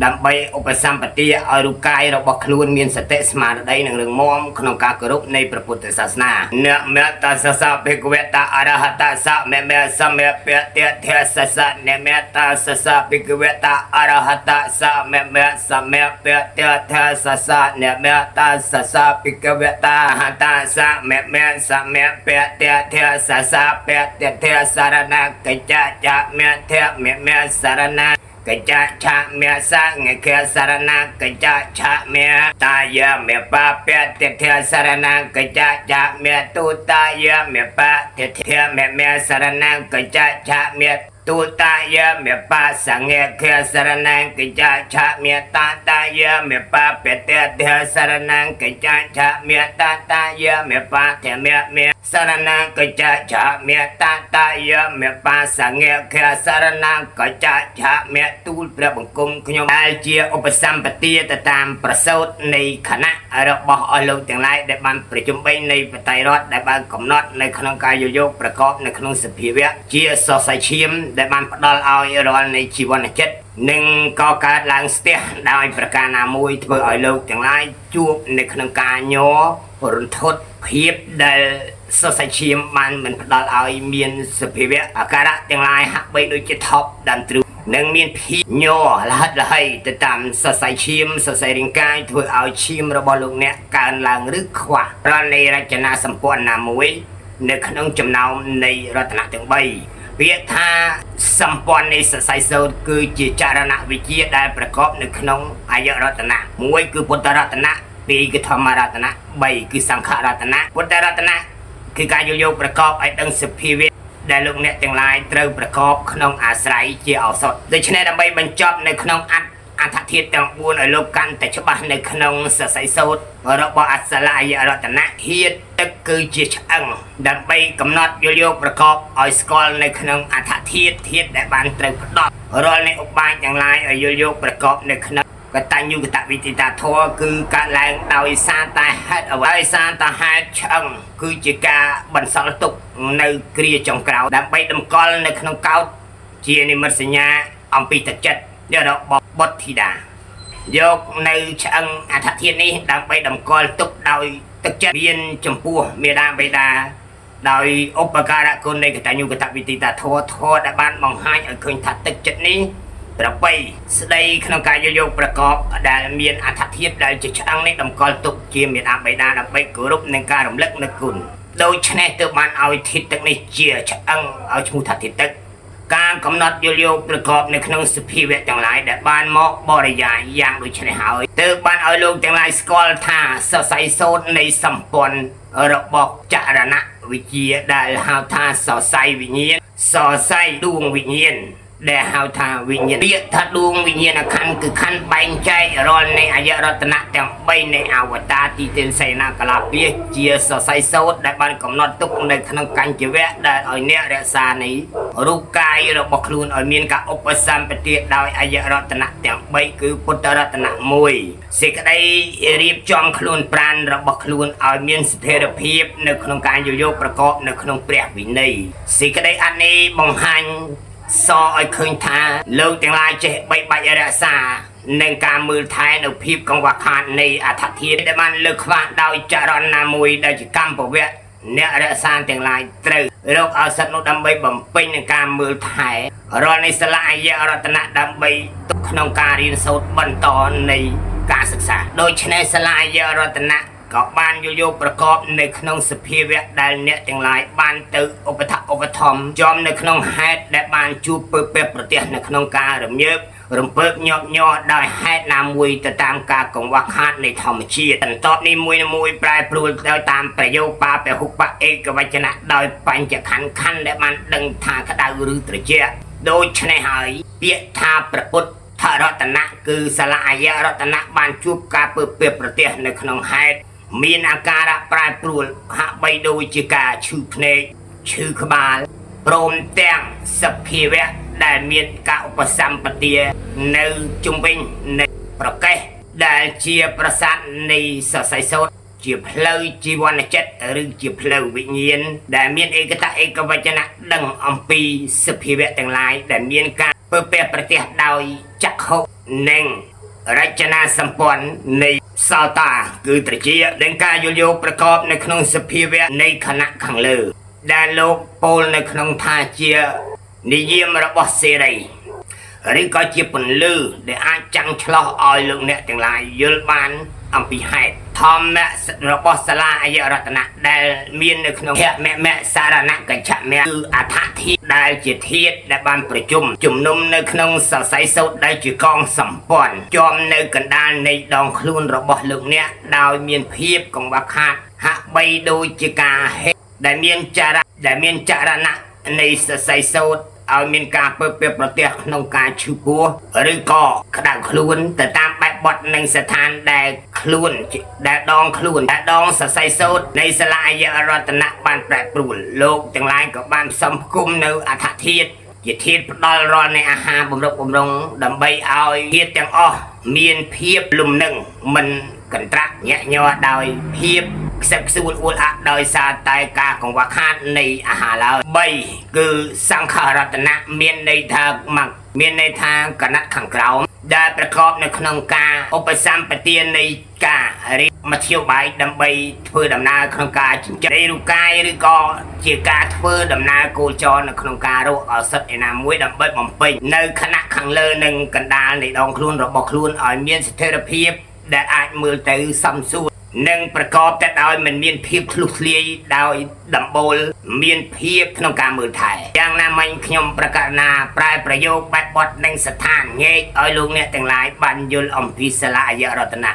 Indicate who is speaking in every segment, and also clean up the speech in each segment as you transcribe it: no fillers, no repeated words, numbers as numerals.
Speaker 1: ដើម្បីឧបសម្បទាឲ្យរូបកាយរបស់ខ្លួនមានសតិស្មារតីនិងរឹងមាំក្នុងការគោរពនៃព្រះពុទ្ធសាសនានមតស្សសៈភិក្ខវតអរហតសៈមេមេសមៈពតធស្សសៈនមតស្សសៈភិក្ខវតអរហតសៈមេមេសមៈពតធស្សសៈនមតស្សសៈភិក្ខវតហតសៈមេមេសមៈពតធស្សសៈពតធសារណកច្ចចមេធមេមេសារណកច្ចឆាមេសាងកសារណកច្ចឆាមេតាយមេបពតធសារណកច្ចឆាមេទុតាយមេបតធមេមេសារណកច្ចឆាមេទុតាយមេបសង្ឃកសារណកច្ចឆាមេតាតាយមេបពតធសារណកច្ចឆាមេតាតាយមេបធមេមេសារណកច្ចឆាមេតាតាយមេបសង្ឃកសារណកច្ចឆាមេទូលព្រះបង្គំខ្ញុំដែលជាឧបសម្បទាទៅតាមប្រសូតនៃគណៈរបស់អស់លោកទាំងឡាយដែលបានប្រជុំ3នៃបតៃរដ្ឋដែលបានកំណត់នៅក្នុងការយកប្រកបនៅក្នុងសភាវៈជាសរសៃឈាមដែលបានផ្ដល់ឲ្យរាល់នៃជីវនចិត្តនិងក៏កើតឡើងស្ទះដោយប្រការណាមួយធ្វើឲ្យលោកទាំងឡាយជួបនៅក្នុងការញ័ររន្ធត់ភាពដែលសរសៃឈាមបានមិនផ្ដល់ឲ្យមានសភាវៈអាការៈទាំងឡាយហាក់បីដូចជាថប់ដើមទ្រូងនិងមានភាពញ័រលហិតលហៃទៅតាមសរសៃឈាមសរសៃរាងកាយធ្វើឲ្យឈាមរបស់លោកអ្នកកើនឡើងឬខ្វះរាល់នៃរចនាសម្ព័ន្ធណាមួយនៅក្នុងចំណោមនៃរតនៈទាំង3ពាក្យថាសម្ព័ន្ធនៃសរសៃសូត្រគឺជាចរណវិជ្ជាដែលប្រកបនៅក្នុងអាយរតនៈ1គឺពុទ្ធរតនៈ2គឺធម្មរតនៈ3គឺសង្ឃរតនៈពុទ្ធរតនៈគឺការយកប្រកបឲ្យដឹងសភាវៈដែលលោកអ្នកទាំងឡាយត្រូវប្រកបក្នុងអាស្រ័យជាឱសថដូច្នេះដើម្បីបញ្ចប់នៅក្នុងអត្ថធាតុទាំង4ឲ្យលោកកាន់តែច្បាស់នៅក្នុងសរសៃសូត្ររបស់អសលាយរតនៈធាតុទឹកគឺជាឆ្អឹងដើម្បីកំណត់យកប្រកបឲ្យស្គាល់នៅក្នុងអត្ថធាតុដែលបានត្រូវផ្ដោតរាល់នៃឧបាយទាំងឡាយឲ្យយកប្រកបនៅក្នុងកតញ្ញូកតវិទិតាធម៌គឺកើតឡើងដោយសារតែហេតុអ្វីសារតែហេតុឆ្អឹងគឺជាការបន្សល់ទុកនៅគ្រាចុងក្រោយដើម្បីតម្កល់នៅក្នុងកោដ្ឋជានិមិត្តសញ្ញាអំពីទឹកចិត្តរបស់បុត្រធីតាយកនៅឆ្អឹងអត្ថធាតុនេះដើម្បីតម្កល់ទុកដោយទឹកចិត្តមានចំពោះមេដាបេដាដោយឧបការៈគុណនៃកតញ្ញូកតវិទិតាធម៌ដែលបានបង្ហាញឲ្យឃើញថាទឹកចិត្តនេះប្របីស្ដីក្នុងការយកប្រកបដែលមានអត្ថធាតុដែលជាឆ្អឹងនេះតម្កល់ទុកជាមេដាបេដាដើម្បីគោរពនិងការរំលឹកនឹកគុណដូច្នេះទើបបានឲ្យធាតុទឹកនេះជាឆ្អឹងឲ្យឈ្មោះថាធាតុទឹកការកំណត់យកប្រកបនៅក្នុងសភាវៈទាំងឡាយដែលបានមកបរិយាយយ៉ាងដូចនេះហើយទើបបានឲ្យលោកទាំងឡាយស្គាល់ថាសរសៃសូត្រនៃសម្ព័ន្ធរបស់ចរណវិជ្ជាដែលហៅថាសរសៃវិញ្ញាណសរសៃដួងវិញ្ញាណដែលហៅថាវិញ្ញាណពាក្យថាដួងវិញ្ញាណខណ្ឌគឺខណ្ឌបែងចែករាល់នៃអាយរតនៈទាំង3នៃអវតារទីទានសេនាកលាពាជាសរសៃសូត្រដែលបានកំណត់ទុកនៅក្នុងកញ្ចវៈដែលឲ្យអ្នករក្សានៃរូបកាយរបស់ខ្លួនឲ្យមានការឧបសម្បទាដោយអាយរតនៈទាំង3គឺពុទ្ធរតនៈ1សេចក្តីរៀបចំខ្លួនប្រាណរបស់ខ្លួនឲ្យមានស្ថិរភាពនៅក្នុងការយកប្រកបនៅក្នុងព្រះវិន័យសេចក្តីអានេះបង្ហាញសឲ្យឃើញថាលោកទាំងឡាយចេះបីបាច់រក្សានឹងការមើលថែនៅភាពកង្វះខាតនៃអត្ថធាតុដែលបានលើកខ្វះដោយចរណណាមួយដែលជាកម្មពវៈអ្នករក្សាទាំងឡាយត្រូវរកឱសថនោះដើម្បីបំពេញនឹងការមើលថែរាល់នៃសាលាអាយរតនៈដើម្បីទុកក្នុងការរៀនសូត្របន្តនៃការសិក្សាដូច្នេះសាលាអាយរតនៈក៏បានយកប្រកបនៅក្នុងសភាវៈដែលអ្នកទាំងឡាយបានទៅឧបត្ថម្ភចំនៅក្នុងហេតុដែលបានជួបពើពែប្រទេសនៅក្នុងការរំញើបរំពើកញាប់ញ័រដោយហេតុណាមួយទៅតាមការកង្វះខាតនៃធម្មជាតិបន្ទាប់នេះមួយប្រែប្រួលទៅតាមប្រយោគបាពហុបៈឯកវចនៈដោយបញ្ចខណ្ឌដែលបានដឹងថាក្តៅឬត្រជាក់ដូច្នេះហើយពាក្យថាព្រះពុទ្ធរតនៈគឺសាលាអាយរតនៈបានជួបការពើពែប្រទេសនៅក្នុងហេតុមានអាការៈប្រែប្រួលហាក់បីដូចជាការឈឺភ្នែកឈឺក្បាលព្រមទាំងសភាវៈដែលមានការឧបសម្បទានៅជុំវិញនៃប្រកេះដែលជាប្រសាទនៃសរសៃសូត្រជាផ្លូវជីវនចិត្តឬជាផ្លូវវិញ្ញាណដែលមានឯកតៈឯកវចនៈដឹងអំពីសភាវៈទាំងឡាយដែលមានការពើពែប្រទេសដោយចក្ខុ និងរចនាសម្ព័ន្ធនៃសោតាគឺត្រជានិងការយល់យោគប្រកបនៅក្នុងសភាវៈនៃគណៈខាងលើដែលលោកពោលនៅក្នុងថាជានិយមរបស់សេរីឬក៏ជាពន្លឺដែលអាចចាំងឆ្លោះឲ្យលោកអ្នកទាំងឡាយយល់បានអំពីហេតុធម្មៈរបស់សាលាអយរតនៈដែលមាននៅក្នុងភមៈសារណកញ្ចមៈគឺអដ្ឋធាតុដែលជាធាតុដែលបានប្រជុំជំនុំនៅក្នុងសរសៃសូត្រដែលជាកងសម្ព័ន្ធជាប់នៅកណ្ដាលនៃដងខ្លួនរបស់លោកអ្នកដោយមានភាពកង្វះខាតហាក់បីដូចជាការហេតុដែលមានចរណៈនៃសរសៃសូត្រឲ្យមានការពើពៀប្រទះក្នុងការឈឺពោះឬក៏ក្តៅខ្លួនទៅតាមបែបបទនិងស្ថានដែលខ្លួនដែលដងខ្លួនដែលដងសរសៃសូត្រនៃសាលាអយរតនៈបានប្រែប្រួលលោកទាំងឡាយក៏បានផ្សំផ្គុំនៅអដ្ឋធាតុជាធាតុផ្ដល់រាល់នៃអាហារបំរុងបំរុងដើម្បីឲ្យធាតុទាំងអស់មានភាពលំនឹងមិនកន្ត្រាក់ញាក់ញ័រដោយភាពខ្សឹកខ្សួលអួលអាក់ដោយសារតែការកង្វះខាតនៃអាហារឡើយ3គឺសង្ខរតនៈមានន័យថាកណិតខាងក្រោមដែលប្រកបនៅក្នុងការឧបសម្បទានៃការរៀបមធ្យោបាយដើម្បីធ្វើដំណើរក្នុងការចិញ្ចឹមរូបកាយឬក៏ជាការធ្វើដំណើរគោចរនៅក្នុងការរកឱសថឯណាមួយដើម្បីបំពេញនៅខណៈខាងលើនិងកណ្ដាលនៃដងខ្លួនរបស់ខ្លួនឲ្យមានស្ថិរភាពដែលអាចមើលទៅសមសួរនិងប្រកបទៅដោយមិនមានភាពធ្លុះធ្លាយដោយដំបូលមានភាពក្នុងការមើលថែយ៉ាងណាមិញខ្ញុំប្រកាសណាប្រែប្រយោគបែបបទនិងស្ថានញែកឲ្យលោកអ្នកទាំងឡាយបានយល់អំពីសាលាអយរតនៈ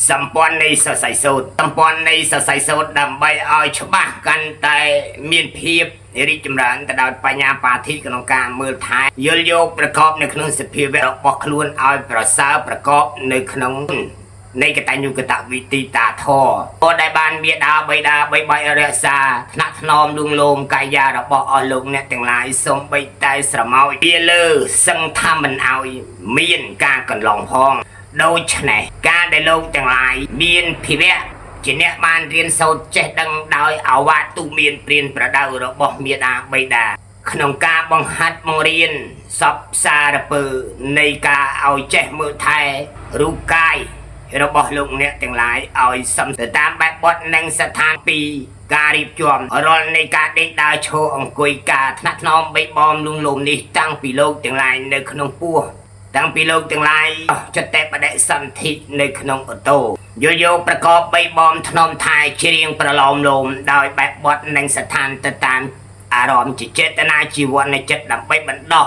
Speaker 1: សម្ព័ន្ធនៃសរសៃសូត្រដើម្បីឲ្យច្បាស់កាន់តែមានភាពរីកចម្រើនទៅដោយបញ្ញាបាធិក្នុងការមើលថែយល់យោគប្រកបនៅក្នុងសភាវៈរបស់ខ្លួនឲ្យប្រសើរប្រកបនៅក្នុងនៃកតញ្ញូកតវិទីតាធរក៏ដែលបានមេដាបៃតាបីបាច់រក្សាថ្នាក់ថ្នមលួងលោមកាយារបស់អស់លោកអ្នកទាំងឡាយសូមបីតែស្រមោចវាលើសឹងថាមិនឲ្យមានការកន្លងផងដូច្នេះការដែលលោកទាំងឡាយមានភិវៈជាអ្នកបានរៀនសូត្រចេះដឹងដោយអាវាតទូមានព្រានប្រដៅរបស់មេដាបៃតាក្នុងការបង្ហាត់បង្រៀនសពសារពើនៃការឲ្យចេះមើលថែរូបកាយរបស់លោកអ្នកទាំងឡាយឲ្យសមទៅតាមបែបបទនិងស្ថានពីការរៀបចំរាល់នៃការដេកដើរឈរអង្គុយការថ្នាក់ថ្នមបីបំលួងលោមនេះតាំងពីលោកទាំងឡាយនៅក្នុងពោះតាំងពីលោកទាំងឡាយចិត្តតែបដិសន្ធិនៅក្នុងអូតូយល់យោប្រកបបីបំថ្នមថែច្រៀងប្រឡោមលោមដោយបែបបទនិងស្ថានទៅតាមអារម្មណ៍ជាចេតនាជីវ័ននៃចិត្តដើម្បីបណ្ដោះ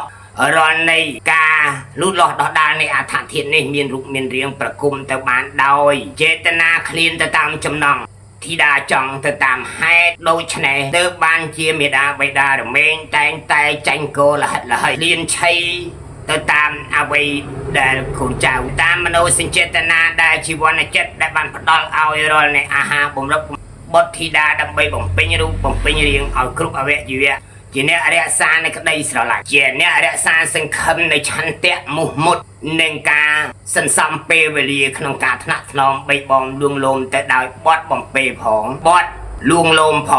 Speaker 1: រាល់នៃការលូតលាស់ដោះដាលនៃអដ្ឋធាតុនេះមានរូបមានរាងប្រគំទៅបានដោយចេតនាឃ្លានទៅតាមចំណង់ធីតាចង់ទៅតាមហេតុដូច្នេះទើបបានជាមេដាបៃតារមែងតែងតែចាញ់គោលហិតលហើយលៀនឆៃទៅតាមអវ័យដែលកូនចៅតាមមโนសញ្ចេតនាដែលជីវ័នចិត្តដែលបានផ្ដល់ឲ្យរាល់នៃអាហារបំរុងបុត្រធីតាដើម្បីបំពេញរូបបំពេញរាងឲ្យគ្រប់អវយវៈជាអ្នករក្សានៅក្តីស្រឡាញ់ជាអ្នករក្សាសង្ឃឹមនៃឆន្ទៈមោះមុតនិងការសន្សំពេលវេលាក្នុងការថ្នាក់ថ្នមបីបំលួងលោមទៅដោយបត់បំពេផងបត់លួងលោមផ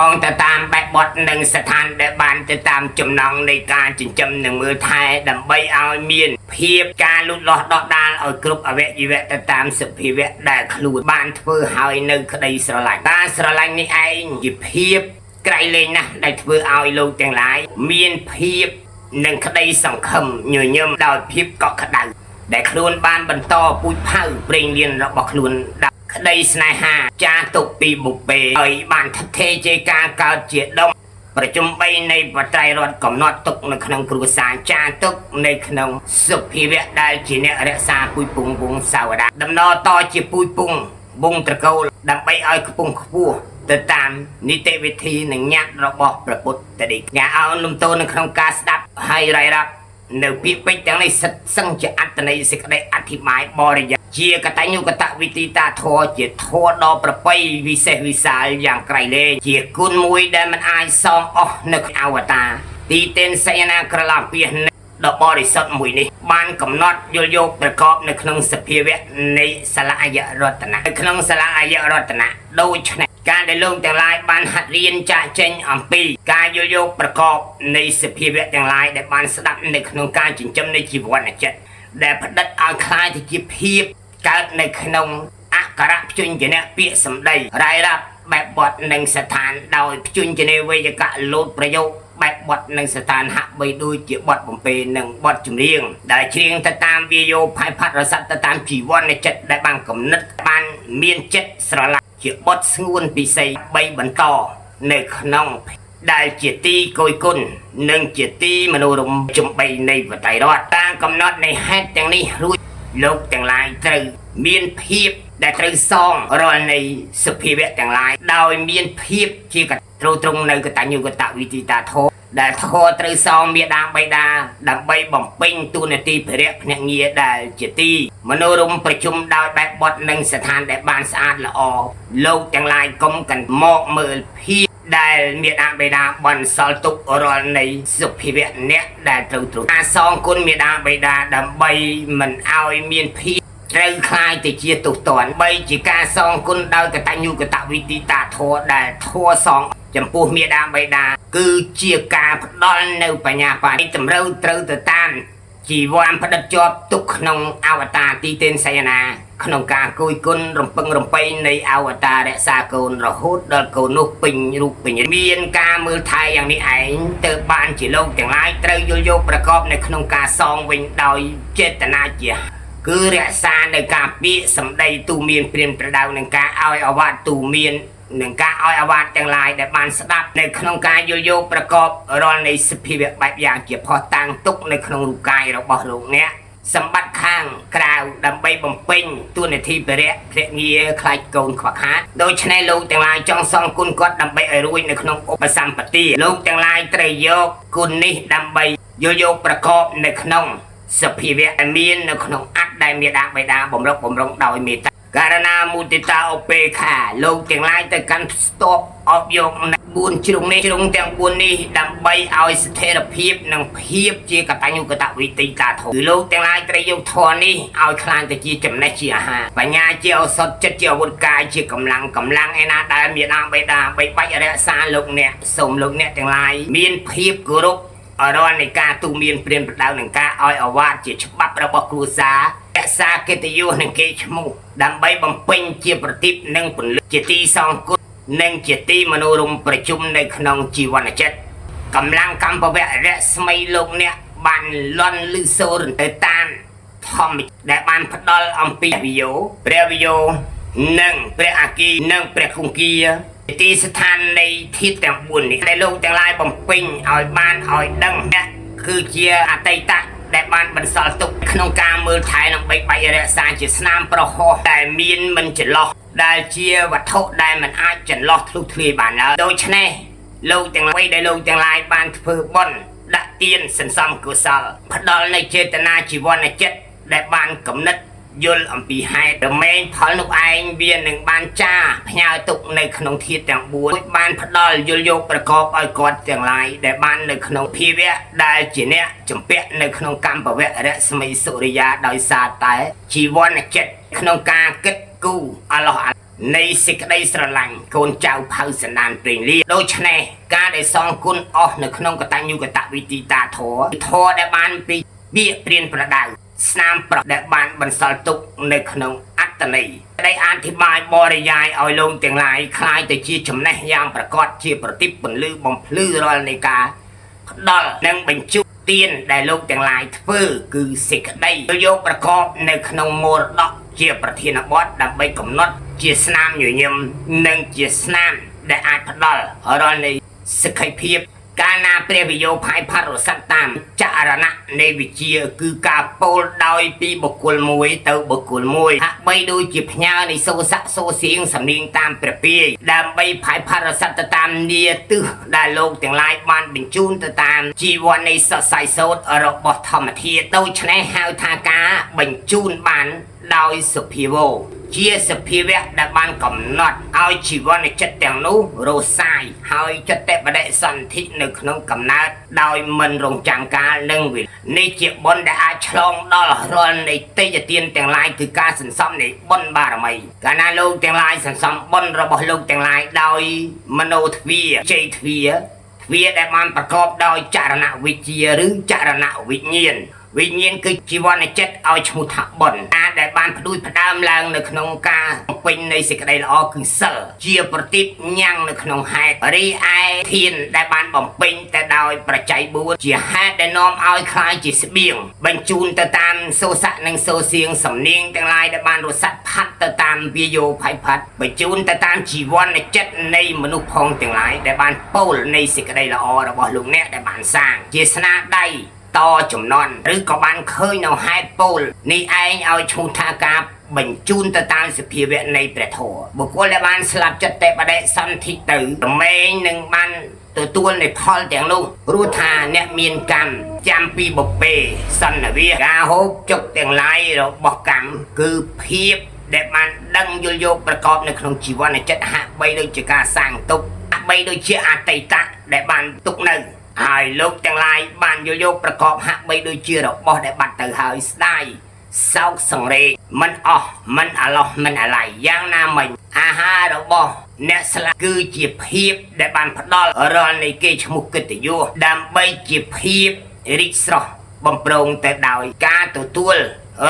Speaker 1: ងទៅតាមបែបបទនិងស្ថានដែលបានទៅតាមចំណងនៃការចិញ្ចឹមនិងមើលថែដើម្បីឲ្យមានភាពការលូតលាស់ដកដាលឲ្យគ្រប់អវយវៈទៅតាមសភាវៈដែលខ្លួនបានធ្វើឲ្យនៅក្តីស្រឡាញ់ការស្រឡាញ់នេះឯងជាភាពក្រៃលែងណាស់ដែលធ្វើឲ្យលោកទាំងឡាយមានភាពនិងក្តីសង្ឃឹមញញឹមដោយភាពកក់ក្ដៅដែលខ្លួនបានបន្តពូជផៅព្រេងលៀនរបស់ខ្លួនដាក់ក្តីស្នេហាចាទុកពីបុព្វេហើយបានថិតថេរជាការកើតជាដុំប្រជុំ3នៃបត្រៃរតកំណត់ទុកនៅក្នុងគ្រួសារចាទុកនៅក្នុងសុភាវៈដែលជាអ្នករក្សាពូជពងវងសាវតាដំណតជាពូជពងវងត្រកូលដើម្បីឲ្យខ្ពង់ខ្ពស់ទៅតាមនីតិវិធីនិងញាត់របស់ព្រះពុទ្ធតេកញាឲ្យលំទោននៅក្នុងការស្ដាប់ហើយរាយរាប់នៅពាក្យពេចន៍ទាំងនេះសិតសឹងជាអត្តន័យសេចក្តីអធិប្បាយបរិយាជាកតញ្ញូកតវិទីតាធរជាធរដ៏ប្រពៃវិសេសវិសាលយ៉ាងក្រៃលែងជាគុណមួយដែលមិនអាចសងអស់នៅអវតារទីទិនសយនាក្រឡាពាសដ៏បរិសុទ្ធមួយនេះបានកំណត់យល់យោគប្រកបនៅក្នុងសភាវៈនៃសាលាអយរតនៈនៅក្នុងសាលាអយរតនៈដូច្នេះ ការដែលលោកទាំងឡាយបានហាត់រៀនចាក់ចេញអំពីការយល់យោគប្រកបនៃសភាវៈទាំងឡាយដែលបានស្ដាប់នៅក្នុងការចិញ្ចឹមនៃជីវ័នចិត្តដែលផ្ដិតឲ្យคล้ายទៅជាភាពកើតនៅក្នុងអក្ខរព្យញ្ជនៈពាក្យសម្ដីរាយរាប់បែបបទនិងស្ថានដោយព្យញ្ជនៈវេយកៈលោតប្រយោគបែបបទនិងស្ថានហាក់បីដូចជាបទបំពេនិងបទចម្រៀងដែលច្រៀងទៅតាមវាយោផាយផាត់រស័ព្ទទៅតាមជីវ័នចិត្តដែលបានកំណត់បានមានចិត្តស្រឡាញ់ជាបទស្ងួនពិសេស3បន្តនៅក្នុងដែលជាទីគយគុណនិងជាទីមនោរម្យចំបីនៃបតៃរដ្ឋតាមកំណត់នៃហេតុទាំងនេះរួចលោកទាំងឡាយត្រូវមានភាពដែលត្រូវសងរាល់នៃសភាវៈទាំងឡាយដោយមានភាពជាកត្រួតត្រង់នៅកតញ្ញូកតវិទិតាធម៌ដែលធម៌ត្រូវសងមេដាបៃតាដើម្បីបំពេញតួនាទីភរិយភ្នាក់ងារដែលជាទីមនោរម្យប្រជុំដោយបែបបទនិងស្ថានដែលបានស្អាតល្អលោកទាំងឡាយកុំកន្មកមើលភាពដែលមេដាបៃតាបន្សល់ទុករាល់នៃសុភាវៈអ្នកដែលត្រូវត្រួតការសងគុណមេដាបៃតាដើម្បីមិនឲ្យមានភាពត្រូវคล้ายទៅជាទុះតន់បីជាការសងគុណដោយកតញ្ញូកតវិទិតាធម៌ដែលធម៌សងចំពោះមេដាបៃតាគឺជាការផ្ដល់នៅបញ្ញាបត្រតម្រូវត្រូវទៅតាមជីវ័នផ្ដិតជាប់ទុកក្នុងអវតារទីទេនសយនាក្នុងការគយគុណរំពឹងរំពេញនៃអវតាររក្សាកូនរហូតដល់កូននោះពេញរូបពេញមានការមើលថែយ៉ាងនេះឯងទៅបានជាលោកទាំងឡាយត្រូវយល់យោគប្រកបនៅក្នុងការសងវិញដោយចេតនាជាគឺរក្សានៅការពាក្យសម្ដីទូមានព្រានប្រដៅនឹងការឲ្យអាវ៉ាត់ទូមាននឹងការឲ្យអាវ៉ាត់ទាំងឡាយដែលបានស្ដាប់នៅក្នុងការយល់យោគប្រកបរាល់នៃសភាវៈបែបយ៉ាងជាផុសតាំងទុកនៅក្នុងរូបកាយរបស់លោកអ្នកសម្បត្តិខាងក្រៅដើម្បីបំពេញតួនាទីភរិយភ្នាក់ងារខ្លាចកូនខ្វះខាតដូច្នេះលោកទាំងឡាយចង់សងគុណគាត់ដើម្បីឲ្យរួចនៅក្នុងឧបសម្បទាលោកទាំងឡាយត្រូវយកគុណនេះដើម្បីយល់យោគប្រកបនៅក្នុងសភាវៈមាននៅក្នុងអត្តដែលមេដាបៃតាបំរុងដោយមេត្តាករណាមុទិតាឧបេក្ខាលោកទាំងឡាយទៅកាន់ស្ទប់អបយក4ជ្រុងនេះជ្រុងទាំង4នេះដើម្បីឲ្យស្ថិរភាពនិងភាពជាកតញ្ញូកតវិទិតាធម៌គឺលោកទាំងឡាយត្រូវយកធម៌នេះឲ្យខ្លាញ់ទៅជាចំណេះជាអាហារបញ្ញាជាឱសថចិត្តជាអាវុធកាយជាកម្លាំងឯណាដែលមេដាបៃតាបីបាច់រក្សាលោកអ្នកសូមលោកអ្នកទាំងឡាយមានភាពគោរពរាល់នៃការទូមានព្រានប្រដៅនឹងការឲ្យអាវ៉ាតជាច្បាប់របស់គ្រួសាររក្សាកិត្តិយសនិងកេរ្តិ៍ឈ្មោះដើម្បីបំពេញជាប្រតិបនិងពលិជាទីសងគុណនិងជាទីមនោរម្យប្រជុំនៅក្នុងជីវ័នចិត្តកម្លាំងកម្មពវៈរស្មីលោកអ្នកបានលន់លឺសូរទៅតាមធម្មដែលបានផ្ដល់អំពីព្រះវិយោនិងព្រះអាគីនិងព្រះគង្គាទីស្ថាននៃធាតុទាំង4នេះដែលលោកទាំងឡាយបំពេញឲ្យបានឲ្យដឹងអ្នកគឺជាអតីតដែលបានបន្សល់ទុកក្នុងការមើលថែនិងបីបាច់រក្សាជាស្នាមប្រហោះដែលមានមិនចន្លោះដែលជាវត្ថុដែលមិនអាចចន្លោះធ្លុះធ្លាយបានឡើយដូច្នេះលោកទាំងឡាយដែលលោកទាំងឡាយបានធ្វើបុណ្យដាក់ទានសន្សំកុសលផ្ដល់នៅចេតនាជីវ័នចិត្តដែលបានកំណត់យល់អំពីហេតុរមែងផលនោះឯងវានឹងបានចាផ្ញើទុកនៅក្នុងធាតុទាំង4បានផ្ដល់យល់យោគប្រកបឲ្យគាត់ទាំងឡាយដែលបាននៅក្នុងភាវៈដែលជាអ្នកចម្ពាក់នៅក្នុងកម្មពវៈរស្មីសុរិយាដោយសារតែជីវ័នចិត្តក្នុងការគិតគូរអឡោះនៃសេចក្តីស្រឡាញ់កូនចៅផៅសន្តានព្រេងលាដូច្នេះការដែលសងគុណអស់នៅក្នុងកតញ្ញូកតវិទិតាធម៌ដែលបានពីពាក្យព្រានប្រដៅស្នាមប្រដែលបានបន្សល់ទុកនៅក្នុងអត្តន័យដែលអធិប្បាយបរិយាយឲ្យលោកទាំងឡាយคล้ายទៅជាចំណេះយ៉ាងប្រកបជាប្រតិបពន្លឺបំភ្លឺរាល់នៃការផ្ដល់និងបញ្ជូនទានដែលលោកទាំងឡាយធ្វើគឺសេចក្តីយកប្រកបនៅក្នុងមរតកជាប្រធានបទដើម្បីកំណត់ជាស្នាមញញឹមនិងជាស្នាមដែលអាចផ្ដល់រាល់នៃសក្ខីភាពកាលណាព្រះវិយោផាយផាត់រស័ព្ទតាមចរណៈនៃវិជាគឺការពោលដោយពីបុគ្គលមួយទៅបុគ្គលមួយហាក់បីដូចជាផ្ញើនៃសូរស័ក្តិសូរសៀងសំនៀងតាមព្រះពាយដើម្បីផាយផាត់រស័ព្ទទៅតាមនីទិសដែលលោកទាំងឡាយបានបញ្ជូនទៅតាមជីវ័ននៃសរសៃសូត្ររបស់ធម្មធាតុដូច្នេះហៅថាការបញ្ជូនបានដោយសុភាវោជាសភាវៈដែលបានកំណត់ឲ្យជីវ័នចិត្តទាំងនោះរសាយហើយចិត្តបដិសន្ធិនៅក្នុងកំណើតដោយមិនរងចាំកាលនិងវេលា នេះជាបុណ្យដែលអាចឆ្លងដល់រាល់នៃទេយ្យទានទាំងឡាយគឺការសន្សំនៃបុណ្យបារមីកាលណាលោកទាំងឡាយសន្សំបុណ្យរបស់លោកទាំងឡាយដោយមនោទ្វាជ័យទ្វាដែលបានប្រកបដោយចរណវិជ្ជាឬចរណវិញ្ញាណវិញ្ញាណគឺជីវ័នចិត្តឲ្យឈ្មោះថាបុណ្យការដែលបានផ្ដួចផ្ដើមឡើងនៅក្នុងការពេញនៃសេចក្តីល្អគឺសិលជាប្រទីបញ៉ាំងនៅក្នុងហេតុរីឯធានដែលបានបំពេញទៅដោយប្រជ័យ4ជាហេតុដែលនាំឲ្យคล้ายជាស្បៀងបញ្ជូនទៅតាមសូរស័កនិងសូរសៀងសំនៀងទាំងឡាយដែលបានរសាត់ផាត់ទៅតាមវាយោភ័យផាត់បញ្ជូនទៅតាមជីវ័នចិត្តនៃមនុស្សផងទាំងឡាយដែលបានពោលនៃសេចក្តីល្អរបស់លោកអ្នកដែលបានសាងជាស្នាដៃតចំនួនឬក៏បានឃើញនៅហេតុពោលនេះឯងឲ្យឈ្មោះថាការបញ្ជូនទៅតាមសភាវៈនៃព្រះធម៌បុគ្គលដែលបានស្លាប់ចិត្តតែបដិសន្ធិទៅរមែងនឹងបានទទួលនៃផលទាំងនោះព្រោះថាអ្នកមានកម្មចាំពីបុព្វេសន្និវាសការហូបចុកទាំងឡាយរបស់កម្មគឺភាពដែលបានដឹងយល់យកប្រកបនៅក្នុងជីវ័នចិត្តហាក់បីដូចជាការសាងទុកហាក់បីដូចជាអតីតដែលបានទុកនៅហើយលោកទាំងឡាយបានយល់យកប្រកបហាក់បីដូចជារបស់ដែលបាត់ទៅហើយស្ដាយសោកសង្រេងមិនអស់មិនអាឡោះមិនអាឡ័យយ៉ាងណាមិញអាហាររបស់អ្នកស្លាប់គឺជាភាពដែលបានផ្ដល់រាល់នៃគេឈ្មោះកិត្តិយសដើម្បីជាភាពរីកស្រស់បំប្រងទៅដោយការទទួល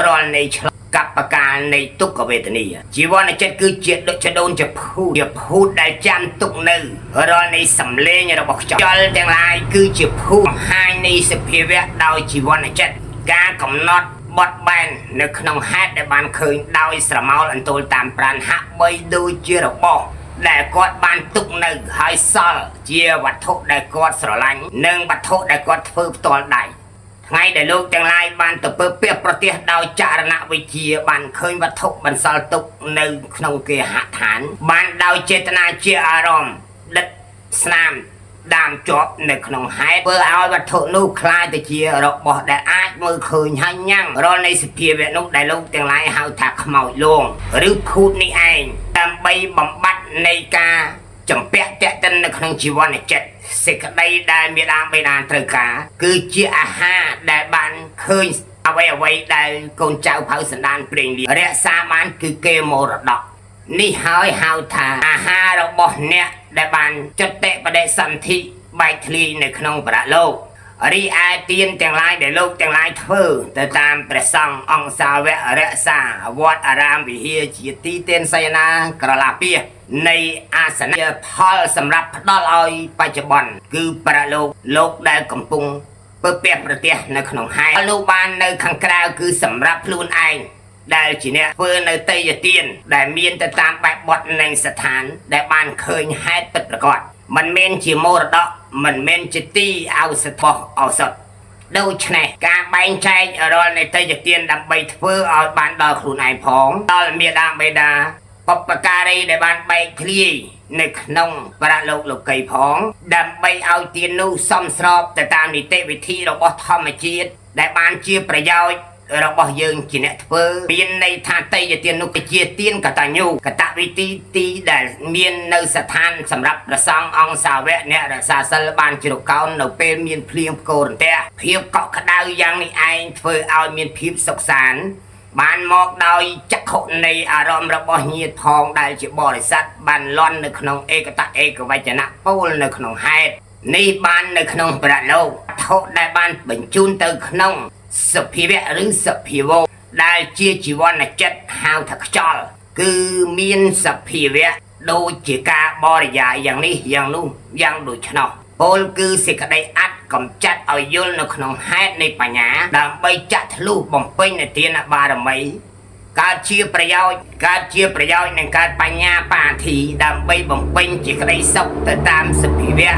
Speaker 1: រាល់នៃឆ្លងកប្បកាលនៃទុក្ខវេទនាជីវ័នចិត្តគឺជាដូចចដូនជាភូតដែលចាំទុកនៅរាល់នៃសម្លេងរបស់ខ្យល់ទាំងឡាយគឺជាភូមិហាញនៃសភាវៈដោយជីវ័នចិត្តការកំណត់បត់បែននៅក្នុងហេតុដែលបានឃើញដោយស្រមោលអន្ទោលតាមប្រាណហាក់បីដូចជារបស់ដែលគាត់បានទុកនៅហើយសល់ជាវត្ថុដែលគាត់ស្រឡាញ់និងវត្ថុដែលគាត់ធ្វើផ្ទាល់ដៃថ្ងៃដែលលោកទាំងឡាយបានទៅពើពាក់ប្រទេសដោយចរណវិជ្ជាបានឃើញវត្ថុបន្សល់ទុកនៅក្នុងគេហដ្ឋានបានដោយចេតនាជាអារម្មណ៍ដិតស្នាមដាមជាប់នៅក្នុងហេតុធ្វើឲ្យវត្ថុនោះคล้ายទៅជារបស់ដែលអាចមើលឃើញហើយញ៉ាំងរាល់នៃសភាវៈនោះដែលលោកទាំងឡាយហៅថាខ្មោចលងឬភូតនេះឯងដើម្បីបំបត្តិនៃការចំពាក់តាក់ទិននៅក្នុងជីវ័នចិត្តសេចក្តីដែលមានដើមបេដានត្រូវការគឺជាអាហារដែលបានឃើញអ្វីដែលកូនចៅផៅសន្តានព្រេងលីរក្សាបានគឺគេមរតកនេះហើយហៅថាអាហាររបស់អ្នកដែលបានចតិបដិសន្ធិបែកធ្លាយនៅក្នុងប្រលោករីឯទានទាំងឡាយដែលលោកទាំងឡាយធ្វើទៅតាមព្រះសង្ឃអង្គសាវករក្សាវត្តអារាមវិហារជាទីទានសយនាក្រឡាពាសនៃអាសនៈផលសម្រាប់ផ្ដល់ឲ្យបច្ចុប្បន្នគឺប្រលោកដែលកំពុងពើពាក់ប្រទេសនៅក្នុងហេតុលោកបាននៅខាងក្រៅគឺសម្រាប់ខ្លួនឯងដែលជាអ្នកធ្វើនៅទេយ្យទានដែលមានទៅតាមបែបបទនៃស្ថានដែលបានឃើញហេតុពិតប្រាកដមិនមែនជាមរតកមិនមែនជាទីឱសថឱសថដូច្នេះការបែងចែករាល់នៃទេយ្យទានដើម្បីធ្វើឲ្យបានដល់ខ្លួនឯងផងដល់មាតាបិតាបុព្វការីដែលបានបែកធ្លាយនៅក្នុងប្រលោកលោកីផងដើម្បីឲ្យទាននោះសមស្របទៅតាមនីតិវិធីរបស់ធម្មជាតិដែលបានជាប្រយោជន៍របស់យើងជាអ្នកធ្វើមានន័យថាទេយ្យទាននោះគឺជាទានកតញ្ញូកតវិធីទីដែលមាននៅស្ថានសម្រាប់ព្រះសង្ឃអង្គសាវកអ្នករក្សាសិលបានជ្រកកោននៅពេលមានភ្លៀងផ្គររន្ទះភាពកក់ក្ដៅយ៉ាងនេះឯងធ្វើឲ្យមានភាពសុខសាន្តបានមកដោយចក្ខុនៃអារម្មណ៍របស់ញាតិផងដែលជាបរិស័ទបានលន់នៅក្នុងឯកតៈឯកវចនៈពោលនៅក្នុងហេតុនេះបាននៅក្នុងប្រលោកវត្ថុដែលបានបញ្ជូនទៅក្នុងសភាវៈឬសភាវៈដែលជាជីវ័នចិត្តហៅថាខ្យល់គឺមានសភាវៈដូចជាការបរិយាយយ៉ាងនេះយ៉ាងនោះយ៉ាងដូច្នោះពោលគឺសេចក្តីអត្តកំចាត់ឲ្យយល់នៅក្នុងហេតុនៃបញ្ញាដើម្បីចាក់ធ្លុះបំពេញនៅទានបារមីកើតជាប្រយោជន៍នឹងកើតបញ្ញាបាធិដើម្បីបំពេញជាក្តីសុខទៅតាមសភាវៈ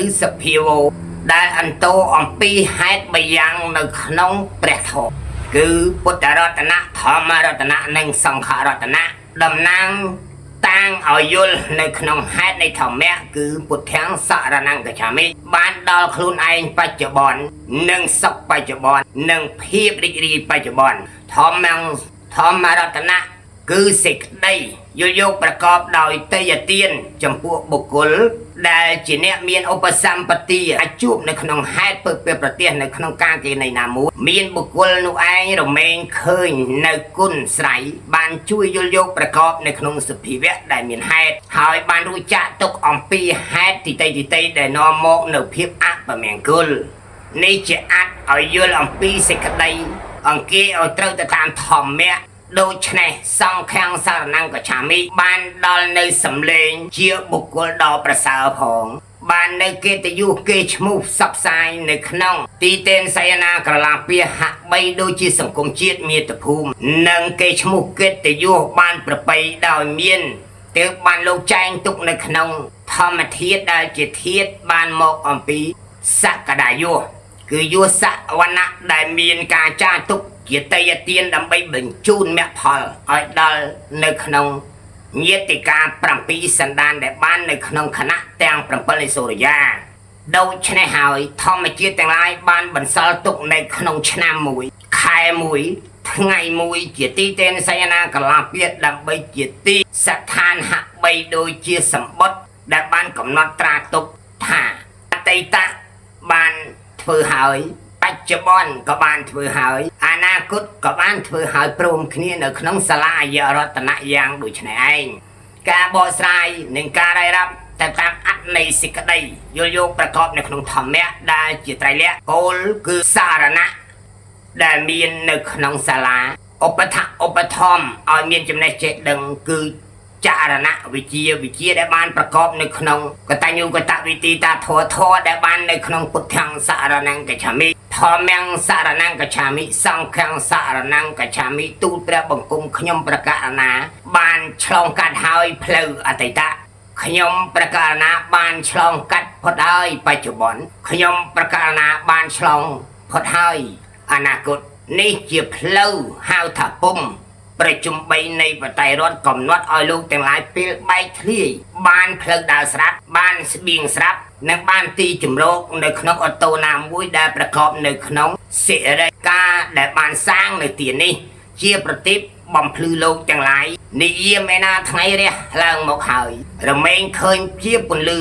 Speaker 1: ឬសភាវៈដែលអន្តោអំពីហេតុបីយ៉ាងនៅក្នុងព្រះធម៌គឺពុទ្ធរតនៈធម្មរតនៈនិងសង្ឃរតនៈតំណាងតាងឲ្យយល់នៅក្នុងហេតុនៃធម្មៈគឺពុទ្ធាំងសរណង្កច្ឆាមិបានដល់ខ្លួនឯងបច្ចុប្បន្ននិងសុខបច្ចុប្បន្ននិងភាពរីករាយបច្ចុប្បន្នធម្មរតនៈគឺសេចក្តីយល់យកប្រកបដោយទេយ្យទានចំពោះបុគ្គល ដែលជាអ្នកមានឧបសម្បទាអាចជួបនៅក្នុងហេតុពើពេលប្រទេសនៅក្នុងការគេនៃណាមួយមានបុគ្គលនោះឯងរមែងឃើញនៅគុណស្រ័យបានជួយយល់យកប្រកបនៅក្នុងសភាវៈដែលមានហេតុហើយបានរួចចាក់ទុកអំពីហេតុទីតិដែលនាំមកនៅភាពអពមង្គលនេះជាអាចឲ្យយល់អំពីសេចក្តីអង្គាឲ្យត្រូវទៅតាមធម្មៈដូច្នេះសង្ឃាំងសារណង្កច្ឆាមិបានដល់នៅសម្លេងជាបុគ្គលដ៏ប្រសើរផងបាននៅកិត្តិយសគេឈ្មោះផ្សព្វផ្សាយនៅក្នុងទីទេនសយនាក្រឡាពាហាក់បីដូចជាសង្គមជាតិមាតុភូមិនិងគេឈ្មោះកិត្តិយសបានប្រពៃដោយមានទើបបានលោកចែងទុកនៅក្នុងធម្មធាតុដែលជាធាតុបានមកអំពីសក្តាយុសគឺយុសវណ្ណៈដែលមានការចារទុកជាតយទានដើម្បីបញ្ជូនមគ្គផលឲ្យដល់នៅក្នុងញាតិកា7សន្តានដែលបាននៅក្នុងគណៈទាំង7នៃសូរិយាដូច្នេះហើយធម្មជាតិទាំងឡាយបានបន្សល់ទុកនៅក្នុងឆ្នាំមួយខែមួយថ្ងៃមួយជាទីទេនសយនាកលាពាដើម្បីជាទីស្ថានហាក់បីដូចជាសម្បត្តិដែលបានកំណត់ត្រាទុកថាអតីតបានធ្វើហើយបច្ចុប្បន្នក៏បានធ្វើហើយអនាគតក៏បានធ្វើហើយព្រមគ្នានៅក្នុងសាលាអយរតនៈយ៉ាងដូចនេះឯងការបកស្រាយនិងការរាយរាប់ទៅតាមអត្ថន័យសេចក្តីយល់យកប្រកបនៅក្នុងធម្មៈដែលជាត្រៃលក្ខណ៍គោលគឺសារណៈដែលមាននៅក្នុងសាលាឧបថឧបត្ថម្ភឲ្យមានចំណេះចេះដឹងគឺចរណវិជ្ជាដែលបានប្រកបនៅក្នុងកតញ្ញូកតវិទីតាធរដែលបាននៅក្នុងពុទ្ធង្គសារណង្កច្ឆាមិធម្មង្គសារណង្កច្ឆាមិសង្ឃង្គសារណង្កច្ឆាមិទូលព្រះបង្គំខ្ញុំប្រកាសណាបានឆ្លងកាត់ហើយផ្លូវអតីតខ្ញុំប្រកាសណាបានឆ្លងកាត់ផុតហើយបច្ចុប្បន្នខ្ញុំប្រកាសណាបានឆ្លងផុតហើយអនាគតនេះជាផ្លូវហៅថាពុំប្រជុំ3នៃបតៃរដ្ឋកំណត់ឲ្យលោកទាំងឡាយពេលបែកធ្លាយបានផ្លូវដើរស្រាប់បានស្បៀងស្រាប់និងបានទីជំរកនៅក្នុងអូតូណាមួយដែលប្រកបនៅក្នុងសិរិកាដែលបានសាងនៅទីនេះជាប្រតិបបំភ្លឺលោកទាំងឡាយនិយាមឯណាថ្ងៃរះឡើងមកហើយរមែងឃើញជាពន្លឺ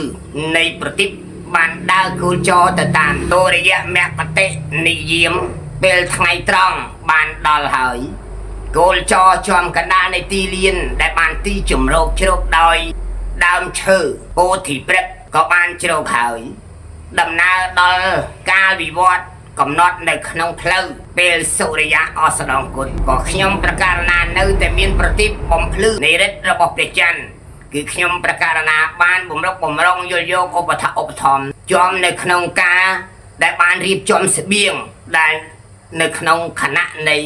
Speaker 1: នៃប្រតិបបានដើរគូលចរទៅតាមទរយៈមគ្គតិនិយាមពេលថ្ងៃត្រង់បានដល់ហើយគោលចរចំកណ្ដាលនៃទីលានដែលបានទីជំរកជ្រកដោយដើមឈើពោធិព្រឹក្សក៏បានជ្រកហើយដំណើរដល់កាលវិវត្តកំណត់នៅក្នុងផ្លូវពេលសុរិយាអស្តង្គគុណក៏ខ្ញុំប្រកាសណានៅតែមានប្រតិបបំភ្លឺនៃរិទ្ធរបស់ព្រះច័ន្ទគឺខ្ញុំប្រកាសណាបានបំរុងបំរុងយល់យកឧបថឧបត្ថម្ភជាប់នៅក្នុងការដែលបានរៀបចំស្បៀងដែលនៅក្នុងគណៈនៃ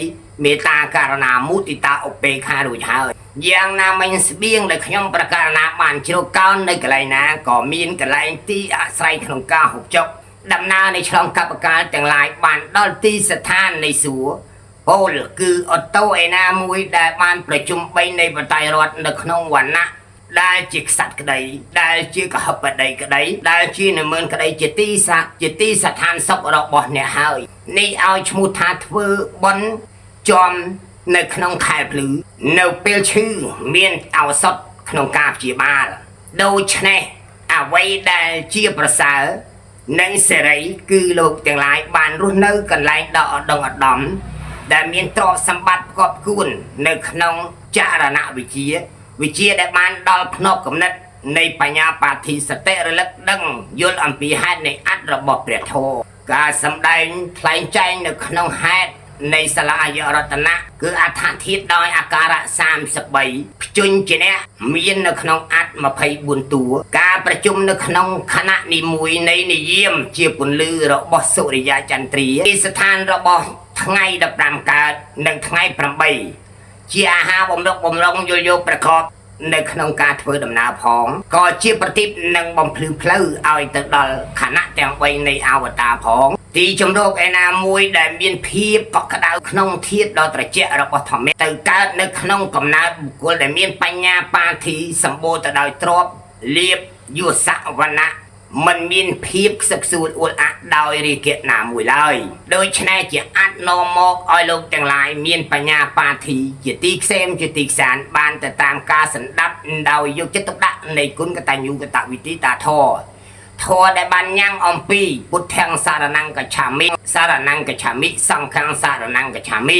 Speaker 1: មេត្តាករណាមុទិតាឧបេក្ខារួចហើយយ៉ាងណាមិញស្បៀងដែលខ្ញុំប្រកាសណាបានជ្រកកោននៅកន្លែងណាក៏មានកន្លែងទីអាស្រ័យក្នុងការហុកចុកដំណើរនៃឆ្លងកប្បកាលទាំងឡាយបានដល់ទីស្ថាននៃសួគ៌ពលគឺអូតូឯណាមួយដែលបានប្រជុំ3នៃបតៃរដ្ឋនៅក្នុងវណ្ណៈដែលជាក្សត្រក្តីដែលជាកហបតីក្តីដែលជានិមឺនក្តីជាទីស្ថានសុខរបស់អ្នកហើយនេះឲ្យឈ្មោះថាធ្វើបុណ្យចំនៅក្នុងខែភ្លឺនៅពេលឈឺមានឱសថក្នុងការព្យាបាលដូច្នេះអ្វីដែលជាប្រសើរនិងសេរីគឺលោកទាំងឡាយបានរស់នៅកន្លែងដ៏ឧត្តមឧត្តមដែលមានទ្រព្យសម្បត្តិផ្គត់ផ្គួននៅក្នុងចរណវិជ្ជាដែលបានដល់ភ្នប់គំនិតនៃបញ្ញាបាធិសតិរលឹកដឹងយល់អំពីហេតុនៃអត្តរបស់ព្រះធម៌ការសម្ដែងថ្លែងចែងនៅក្នុងហេតុនៃសាលាអយរតនៈគឺអដ្ឋធាតុដោយអាការៈ33ភ្ជញ្ជាអ្នកមាននៅក្នុងអត្ត24តួការប្រជុំនៅក្នុងគណៈនីមួយនៃនិយាមជាពន្លឺរបស់សុរិយាចន្ទ្រាទីស្ថានរបស់ថ្ងៃ15កើតនិងថ្ងៃ8ជាអាហារបំរុងបំរុងយល់យកប្រកបនៅក្នុងការធ្វើដំណើរផងក៏ជាប្រតិបនិងបំភ្លឺផ្លូវឲ្យទៅដល់គណៈទាំង3នៃអវតារផងទីជំរកឯណាមួយដែលមានភាពកក់ក្ដៅក្នុងធាតុដ៏ត្រជាក់របស់ធម្មទៅកើតនៅក្នុងកំណើតបុគ្គលដែលមានបញ្ញាបាធិសម្បូរទៅដោយទ្រព្យលាភយសវណ្ណៈ มันមានភាពខ្សឹកខ្សួលអួលអាក់ដោយរីកេតណាមួយឡើយដូច្នេះជាអាចនាំមកឲ្យលោកទាំងឡាយមានបញ្ញាបាធីជាទីខ្សែមជាទីខ្សានបានទៅតាមការសន្តាប់ដោយយកចិត្តទុកដាក់នៃគុណកតញ្ញូកតវិធីតាធរធរដែលបានញ៉ាំងអំពីពុទ្ធាំងសារណង្កច្ឆាមិសារណង្កច្ឆាមិសង្ឃាំងសារណង្កច្ឆាមិ